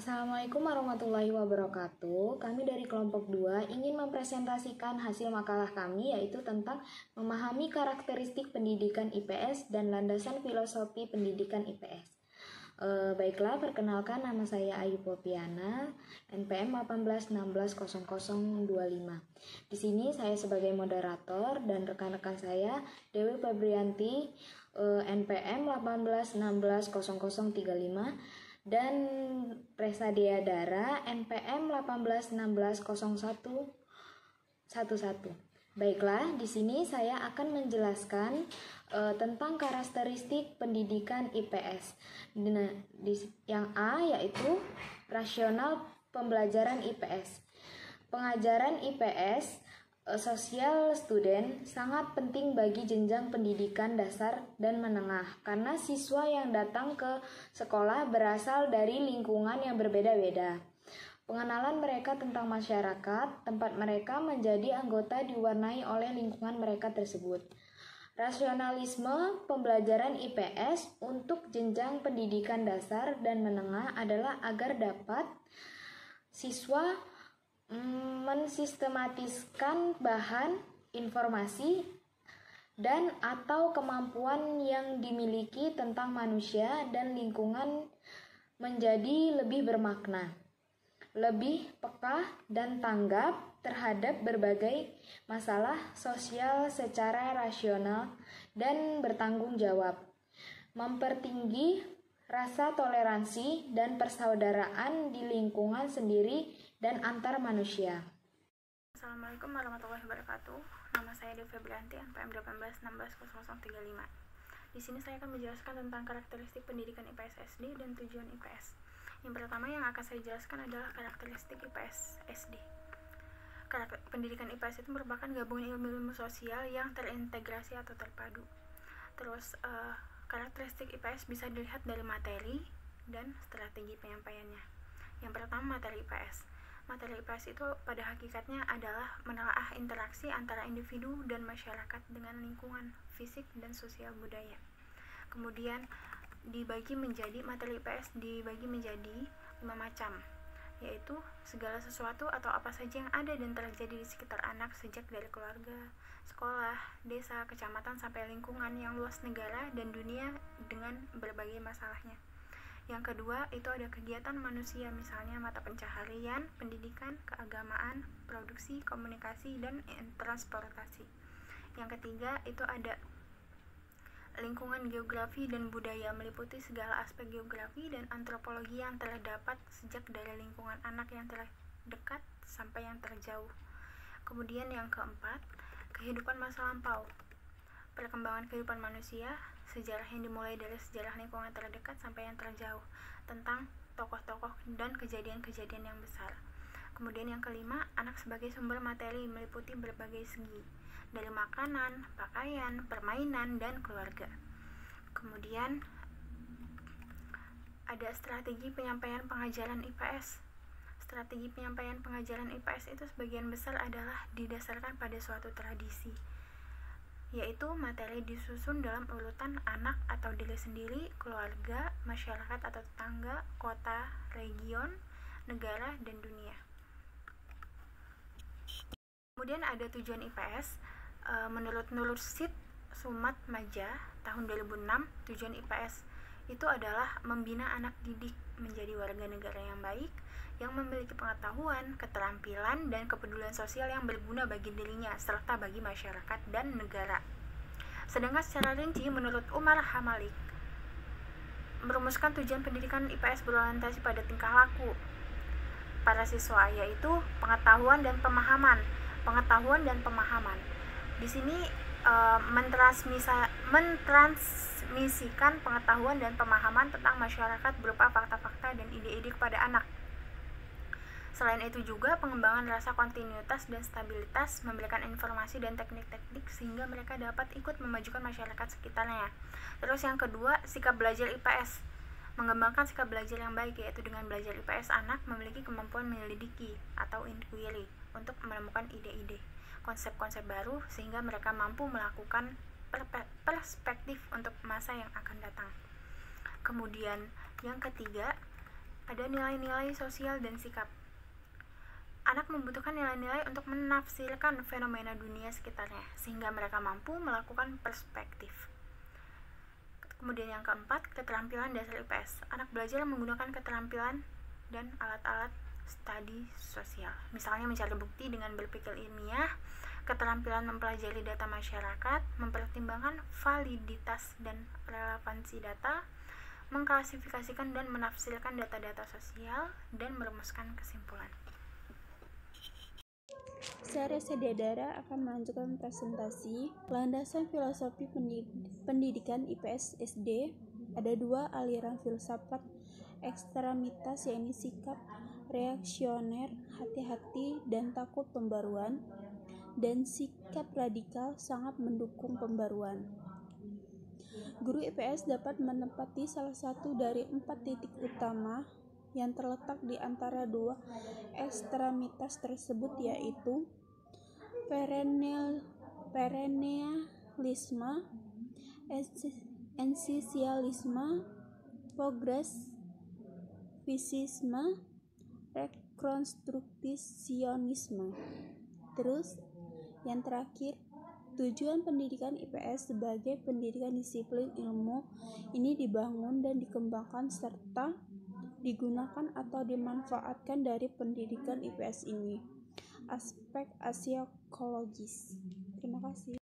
Assalamualaikum warahmatullahi wabarakatuh. Kami dari kelompok 2 ingin mempresentasikan hasil makalah kami, yaitu tentang memahami karakteristik pendidikan IPS dan landasan filosofi pendidikan IPS. Baiklah, perkenalkan, nama saya Ayu Popiana, NPM 18160025. Di sini saya sebagai moderator dan rekan-rekan saya Dewi Febrianti, NPM 18160035, dan Resa Deadara, NPM 18160111. Baiklah, di sini saya akan menjelaskan tentang karakteristik pendidikan IPS. Yang A yaitu rasional pembelajaran IPS. Pengajaran IPS sosial student sangat penting bagi jenjang pendidikan dasar dan menengah karena siswa yang datang ke sekolah berasal dari lingkungan yang berbeda-beda. Pengenalan mereka tentang masyarakat, tempat mereka menjadi anggota diwarnai oleh lingkungan mereka tersebut. Rasionalisme pembelajaran IPS untuk jenjang pendidikan dasar dan menengah adalah agar dapat siswa mensistematiskan bahan informasi dan atau kemampuan yang dimiliki tentang manusia dan lingkungan menjadi lebih bermakna, lebih peka dan tanggap terhadap berbagai masalah sosial secara rasional dan bertanggung jawab, mempertinggi rasa toleransi dan persaudaraan di lingkungan sendiri dan antar manusia. Assalamualaikum warahmatullahi wabarakatuh. Nama saya Dewi Febrianti, NPM 18160035. Di sini saya akan menjelaskan tentang karakteristik pendidikan IPS SD dan tujuan IPS. Yang pertama yang akan saya jelaskan adalah karakteristik IPS SD. Pendidikan IPS itu merupakan gabungan ilmu-ilmu sosial yang terintegrasi atau terpadu. Terus karakteristik IPS bisa dilihat dari materi dan strategi penyampaiannya. Yang pertama, materi IPS. Materi IPS itu pada hakikatnya adalah menelaah interaksi antara individu dan masyarakat dengan lingkungan, fisik dan sosial budaya. Kemudian materi IPS dibagi menjadi 5 macam, yaitu segala sesuatu atau apa saja yang ada dan terjadi di sekitar anak sejak dari keluarga, sekolah, desa, kecamatan sampai lingkungan yang luas negara dan dunia dengan berbagai masalahnya. Yang kedua, itu ada kegiatan manusia, misalnya mata pencaharian, pendidikan, keagamaan, produksi, komunikasi, dan transportasi. Yang ketiga, itu ada lingkungan geografi dan budaya, meliputi segala aspek geografi dan antropologi yang terdapat sejak dari lingkungan anak yang terdekat sampai yang terjauh. Kemudian yang keempat, kehidupan masa lampau, perkembangan kehidupan manusia, sejarah yang dimulai dari sejarah lingkungan terdekat sampai yang terjauh, tentang tokoh-tokoh dan kejadian-kejadian yang besar. Kemudian yang kelima, anak sebagai sumber materi, meliputi berbagai segi, dari makanan, pakaian, permainan, dan keluarga. Kemudian ada strategi penyampaian pengajaran IPS. Strategi penyampaian pengajaran IPS itu sebagian besar adalah didasarkan pada suatu tradisi, yaitu materi disusun dalam urutan anak atau diri sendiri, keluarga, masyarakat atau tetangga, kota, region, negara, dan dunia. Kemudian ada tujuan IPS. Menurut Nursid Sumat Maja tahun 2006, tujuan IPS itu adalah membina anak didik menjadi warga negara yang baik, yang memiliki pengetahuan, keterampilan, dan kepedulian sosial yang berguna bagi dirinya serta bagi masyarakat dan negara. Sedangkan secara rinci, menurut Umar Hamalik, merumuskan tujuan pendidikan IPS berorientasi pada tingkah laku para siswa, yaitu pengetahuan dan pemahaman. Di sini mentransmisikan pengetahuan dan pemahaman tentang masyarakat berupa fakta-fakta dan ide-ide kepada anak. Selain itu juga pengembangan rasa kontinuitas dan stabilitas, memberikan informasi dan teknik-teknik sehingga mereka dapat ikut memajukan masyarakat sekitarnya. Terus yang kedua, sikap belajar IPS. Mengembangkan sikap belajar yang baik, yaitu dengan belajar IPS anak memiliki kemampuan menyelidiki atau inquiry untuk menemukan ide-ide, konsep-konsep baru sehingga mereka mampu melakukan perspektif untuk masa yang akan datang. Kemudian yang ketiga, Ada nilai-nilai sosial dan sikap. Anak membutuhkan nilai-nilai untuk menafsirkan fenomena dunia sekitarnya, sehingga mereka mampu melakukan perspektif. Kemudian yang keempat, keterampilan dasar IPS. Anak belajar menggunakan keterampilan dan alat-alat studi sosial. Misalnya mencari bukti dengan berpikir ilmiah, keterampilan mempelajari data masyarakat, mempertimbangkan validitas dan relevansi data, mengklasifikasikan dan menafsirkan data-data sosial, dan merumuskan kesimpulan. Saya Resa Diadara akan melanjutkan presentasi landasan filosofi pendidikan IPS SD. Ada dua aliran filsafat ekstremitas, yaitu sikap reaksioner, hati-hati dan takut pembaruan, dan sikap radikal, sangat mendukung pembaruan. Guru IPS dapat menempati salah satu dari 4 titik utama yang terletak di antara dua ekstremitas tersebut, yaitu perennialisme, esensialisme, progresivisme, rekonstruksionisme. Terus yang terakhir, tujuan pendidikan IPS sebagai pendidikan disiplin ilmu ini dibangun dan dikembangkan serta digunakan atau dimanfaatkan dari pendidikan IPS ini. Aspek aksiologis. Terima kasih.